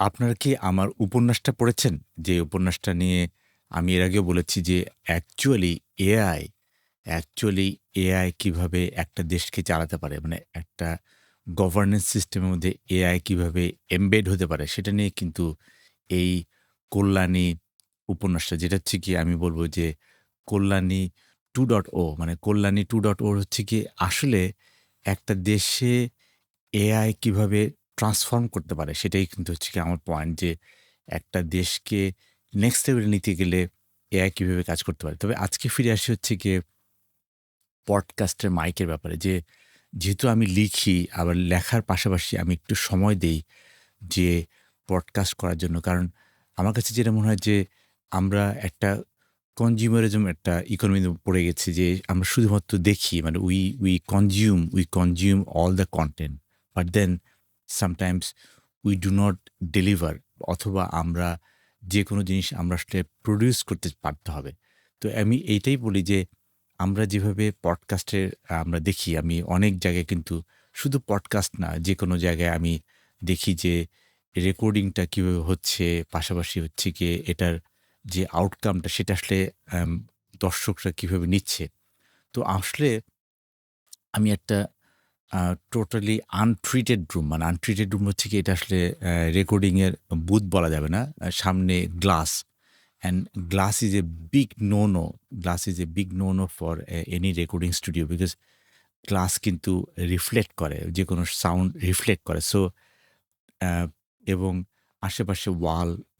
আপনারা কি আমার উপন্যাসটা পড়েছেন? যে উপন্যাসটা নিয়ে আমি এর আগেও বলেছি যে অ্যাকচুয়ালি এআই অ্যাকচুয়ালি এআই কিভাবে একটা দেশকে চালাতে পারে। মানে একটা গভর্নেন্স সিস্টেমের মধ্যে এআই কিভাবে এমবেড হতে পারে সেটা নিয়ে কিন্তু এই কল্যাণী উপন্যাসটা যেটা হচ্ছে গিয়ে আমি বলব যে কল্যাণী 2.0 মানে কল্যাণী 2.0 হচ্ছে গিয়ে আসলে একটা দেশে এআই কিভাবে ট্রান্সফর্ম করতে পারে সেটাই কিন্তু হচ্ছে গিয়ে আমার পয়েন্ট যে একটা দেশকে নেক্সট লেভেলে নিতে গেলে এআই কিভাবে কাজ করতে পারে। তবে আজকে ফিরে আসি হচ্ছে গিয়ে পডকাস্টের মাইকের ব্যাপারে যে যেহেতু আমি লিখি আবার লেখার পাশাপাশি আমি একটু সময় দেই যে পডকাস্ট করার জন্য। কারণ আমার কাছে যেটা মনে হয় যে আমরা একটা কনজিউমারিজম একটা ইকোনমিতে পড়ে গেছি যে আমরা শুধুমাত্র দেখি মানে we consume all the content but then sometimes we do not deliver অথবা আমরা যে কোনো জিনিস আমরা আসলে প্রডিউস করতে পারতে হবে। তো আমি এইটাই বলি যে আমরা যেভাবে পডকাস্টের আমরা দেখি আমি অনেক জায়গায় কিন্তু শুধু পডকাস্ট না যেকোনো জায়গায় আমি দেখি যে রেকর্ডিংটা কিভাবে হচ্ছে, পাশাপাশি হচ্ছে গিয়ে এটার যে আউটকামটা সেটা আসলে আম দর্শকরা কিভাবে নিচ্ছে। তো আসলে আমি একটা আ টোটালি আনট্রিটেড রুম মানে আনট্রিটেড রুম হচ্ছে কি এটা আসলে রেকর্ডিং এর বুথ বলা যাবে না। সামনে glass and glass is a big no, no. Glass is a big no, no for any recording studio because glass কিন্তু রিফ্লেক্ট করে। যেকোনো সাউন্ড রিফ্লেক্ট করে। সো অ্যা এবং আশেপাশে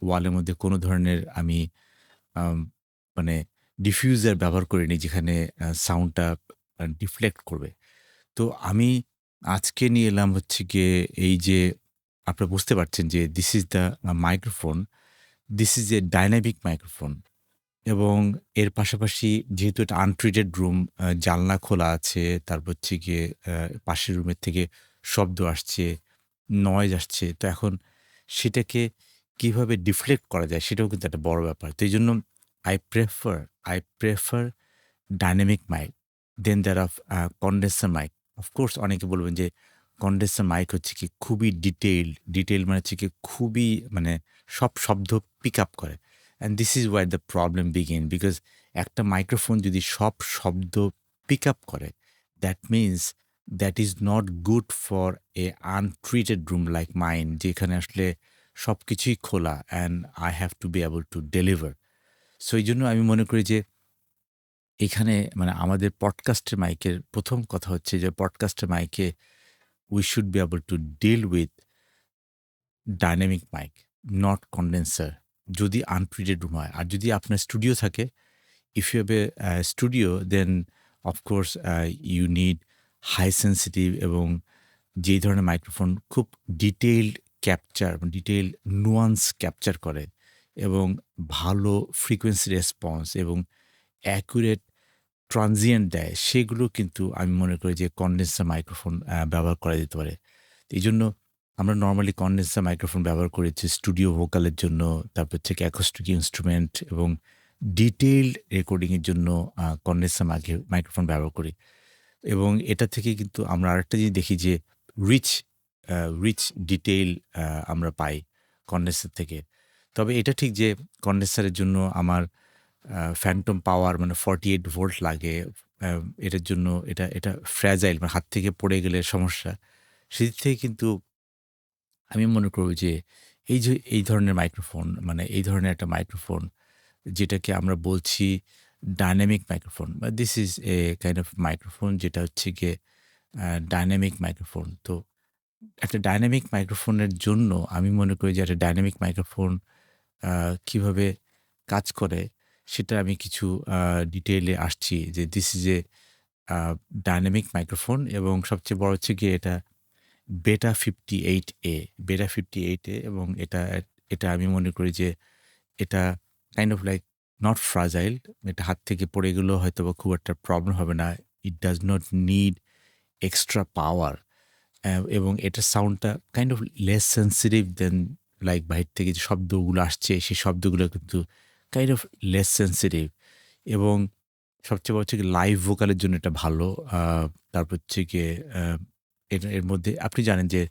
ওয়ালের মধ্যে কোনো ধরনের আমি আম মানে ডিফিউজার ব্যবহার করিনি যেখানে সাউন্ডটা ডিফ্লেক্ট করবে। তো আমি আজকে নিয়ে এলাম হচ্ছে গিয়ে এই যে আপনারা বুঝতে পারছেন যে this is the microphone, this is a dynamic microphone এবং এর পাশাপাশি যেহেতু এটা আনট্রিটেড রুম জানলা খোলা আছে, তারপর হচ্ছে গিয়ে পাশের রুমের থেকে শব্দ আসছে, নয়েজ আসছে। তো এখন সেটাকে কিভাবে ডিফ্লেক্ট করা যায় সেটাও কিন্তু একটা বড় ব্যাপার। তো এইজন্য I prefer I prefer dynamic mic than there of condenser mic. Of course অনেকে বলবেন যে কনডেন্সার মাইক হচ্ছে কি খুবই ডিটেইল মানে হচ্ছে কি খুবই মানে সব শব্দ পিক আপ করে। And this is where the problem begin because একটা মাইক্রোফোন যদি সব শব্দ পিক আপ করে that means that is not good for a untreated room like mine যেখানে আসলে সব কিছুই খোলা and I have to be able to deliver. So এই জন্য আমি মনে করি যে এখানে মানে আমাদের পডকাস্টের মাইকের ১ম কথা হচ্ছে যে পডকাস্টের মাইকে we should be able to deal with dynamic mic, not condenser যদি আনট্রিটেড রুম হয়। আর যদি আপনার স্টুডিও থাকে, if you have a studio then of course you need high sensitive এবং যেই ধরনের মাইক্রোফোন খুব detailed capture detailed nuance capture করে এবং ভালো ফ্রিকোয়েন্সি রেসপন্স এবং অ্যাকুরেট ট্রানজিয়েন্ট দেয়, সেগুলো কিন্তু আমি মনে করি যে কনডেন্সার মাইক্রোফোন ব্যবহার করা যেতে পারে। তো এইজন্য আমরা নরমালি কনডেন্সার মাইক্রোফোন ব্যবহার করি হচ্ছে স্টুডিও ভোকালের জন্য, তারপর হচ্ছে কি অ্যাকোস্টিক ইন্সট্রুমেন্ট এবং ডিটেইলড রেকর্ডিং এর জন্য কনডেন্সার মাইক্রোফোন ব্যবহার করি। এবং এটা থেকে কিন্তু আমরা আরেকটা জিনিস দেখি যে রিচ রিচ ডিটেইল আমরা পাই কনডেন্সার থেকে। তবে এটা ঠিক যে কনডেন্সারের জন্য আমার ফ্যান্টম পাওয়ার মানে 48 ভোল্ট লাগে। অ্যা এটার জন্য এটা ফ্র্যাজাইল মানে হাত থেকে পড়ে গেলে সমস্যা। সেদিক থেকে কিন্তু আমি মনে করব যে এই ধরনের মাইক্রোফোন মানে এই ধরনের একটা মাইক্রোফোন যেটাকে আমরা বলছি ডায়নামিক মাইক্রোফোন বা this is a kind of microphone যেটা হচ্ছে গিয়ে ডায়নামিক মাইক্রোফোন। তো একটা ডায়নামিক মাইক্রোফোনের জন্য আমি মনে করি যে একটা ডায়নামিক মাইক্রোফোন আ কিভাবে কাজ করে সেটা আমি কিছু ডিটেইলে আসছি যে this is a a dynamic microphone এবং সবচেয়ে বড় হচ্ছে গিয়ে এটা বেটা 58A বেটা 58A এবং এটা আমি মনে করি যে এটা kind of like not fragile. এটা হাত থেকে পড়ে গেলেও হয়তোবা খুব একটা প্রবলেম হবে না। It does not need extra power এবং এটার সাউন্ডটা kind of less sensitive than like বাহির থেকে যে শব্দগুলো আসছে সেই শব্দগুলো কিন্তু কাইন্ড অফ লেস সেনসিটিভ এবং সবচেয়ে বড় হচ্ছে গিয়ে লাইভ ভোকালের জন্য এটা ভালো। আ তারপর হচ্ছে গিয়ে এর মধ্যে আপনি জানেন যে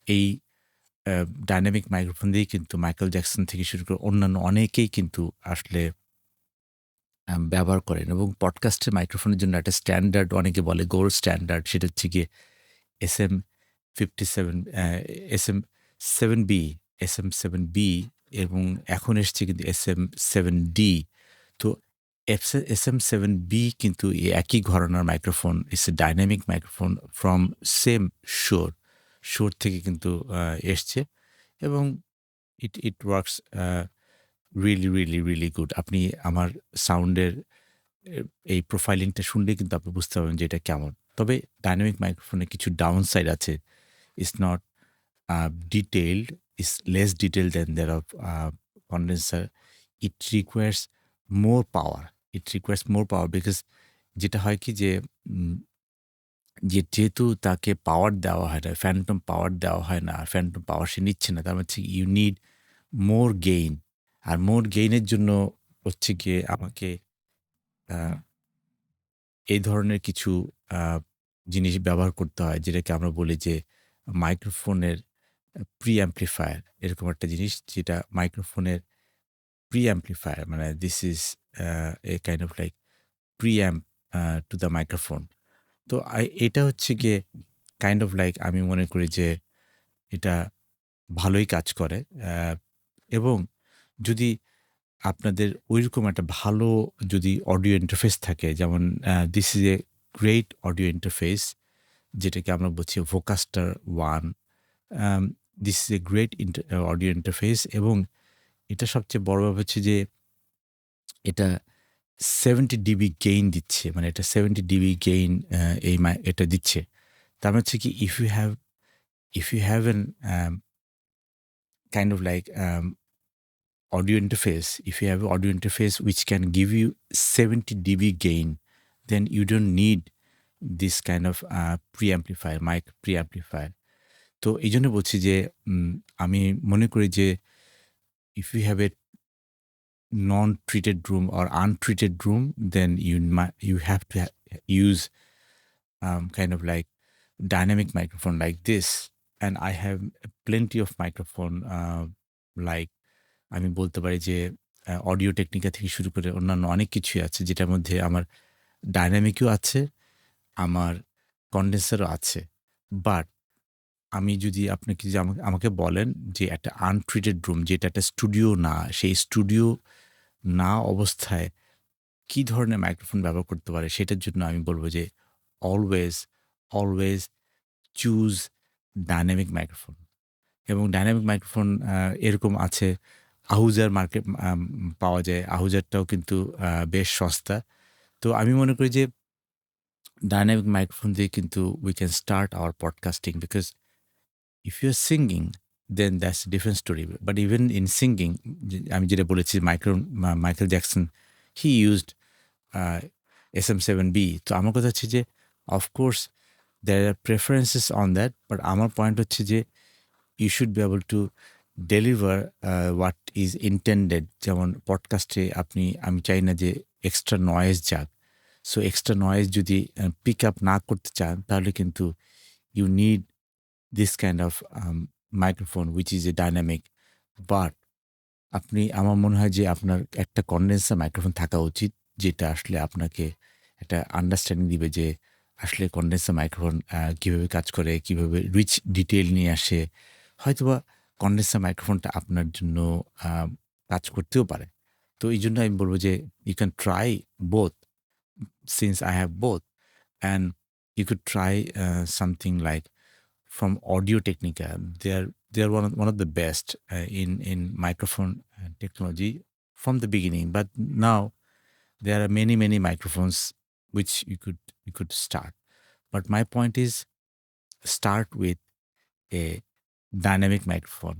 এই ডাইনামিক মাইক্রোফোন দিয়েই কিন্তু মাইকেল জ্যাকসন থেকে শুরু করে অন্যান্য অনেকেই কিন্তু আসলে ব্যবহার করেন এবং পডকাস্টের মাইক্রোফোনের জন্য একটা স্ট্যান্ডার্ড অনেকে বলে গোল্ড স্ট্যান্ডার্ড সেটা হচ্ছে গিয়ে SM57 SM7B SM7B এবং এখন এসছে কিন্তু SM7D। তো SM7B কিন্তু এই একই ঘরানার microphone. It's a dynamic microphone from same Shure থেকে কিন্তু এসছে এবং ইট ওয়ার্কস রিয়েলি গুড। আপনি আমার সাউন্ডের এই প্রোফাইলিংটা শুনলেই কিন্তু আপনি বুঝতে পারবেন যে এটা কেমন। তবে ডাইনামিক মাইক্রোফোনে কিছু ডাউন সাইড আছে। It's not detailed, is less detailed than that of condenser. It requires more power. It requires more power because যেটা হয় কি যে যেহেতু তাকে পাওয়ার দেওয়া হয় না, ফ্যান্টম পাওয়ার দেওয়া হয় না, ফ্যান্টম পাওয়ার সে নিচ্ছে না, তার মানে হচ্ছে ইউ নিড মোর গেইন। আর মোর গেইনের জন্য হচ্ছে গিয়ে আমাকে এই ধরনের কিছু জিনিস ব্যবহার করতে হয় যেটাকে আমরা বলি যে মাইক্রোফোনের প্রি অ্যাম্প্লিফায়ার এরকম একটা জিনিস যেটা মাইক্রোফোনের প্রি অ্যাম্প্লিফায়ার মানে this is a kind of like pre amp to the microphone. তো এটা হচ্ছে গিয়ে কাইন্ড অফ লাইক আমি মনে করি যে এটা ভালোই কাজ করে এবং যদি আপনাদের ওইরকম একটা ভালো যদি অডিও ইন্টারফেস থাকে যেমন this is a great audio interface যেটাকে আমরা বলছি ভোকাস্টার 1। This is a great audio interface এবং এটা সবচেয়ে বড় ব্যাপার হচ্ছে যে এটা 70 ডিবি গেইন দিচ্ছে, মানে এটা 70 ডিবি গেইন এটা দিচ্ছে। তার মানে হচ্ছে কি if you have an kind of like audio interface, if you have an audio interface which can give you 70 dB gain, then you don't need this kind of preamplifier, mic preamplifier. তো এই জন্য বলছি যে আমি মনে করি যে if you have a non-treated room or untreated room, then you have to use kind of like dynamic microphone like this. And I have plenty of microphone like আমি বলতে পারি যে অডিও টেকনিকা থেকে শুরু করে অন্যান্য অনেক কিছুই আছে যেটার মধ্যে আমার ডাইনামিকও আছে, আমার কন্ডেন্সারও আছে। বাট আমি যদি আপনাকে যে আমাকে বলেন যে একটা আনট্রিটেড রুম যেটা একটা স্টুডিও না, সেই স্টুডিও না অবস্থায় কী ধরনের মাইক্রোফোন ব্যবহার করতে পারে সেটার জন্য আমি বলবো যে অলওয়েজ চুজ ডাইনামিক মাইক্রোফোন। এবং ডাইনামিক মাইক্রোফোন এরকম আছে আহুজার মার্কেট পাওয়া যায়। আহুজারটাও কিন্তু বেশ সস্তা। তো আমি মনে করি যে ডাইনামিক মাইক্রোফোন দিয়ে কিন্তু we can start our podcasting because if you are singing then that's different story. But even in singing আমি যেটা বলেছি Michael Jackson he used SM7B। তো আমার কথা হচ্ছে যে of course there are preferences on that, but আমার পয়েন্ট হচ্ছে যে you should be able to deliver what is intended। যেমন পডকাস্টে আমি চাই না যে এক্সট্রা নয়েজ যাক। সো এক্সট্রা নয়েজ যদি পিক আপ না করতে চান তাহলে কিন্তু you need this kind of microphone which is a dynamic. But আমার মনে হয় যে আপনার একটা কন্ডেন্সার মাইক্রোফোন থাকা উচিত যেটা আসলে আপনাকে একটা আন্ডারস্ট্যান্ডিং দিবে যে আসলে কন্ডেন্সার মাইক্রোফোন কীভাবে কাজ করে, কীভাবে রিচ ডিটেইল নিয়ে আসে। হয়তোবা কন্ডেন্সার মাইক্রোফোনটা আপনার জন্য কাজ করতেও পারে। তো এই জন্য আমি বলবো যে you can try both since I have both and you could try something like from Audio Technica. They are one of the best in microphone technology from the beginning. But now there are many microphones which you could start. But my point is start with a dynamic microphone.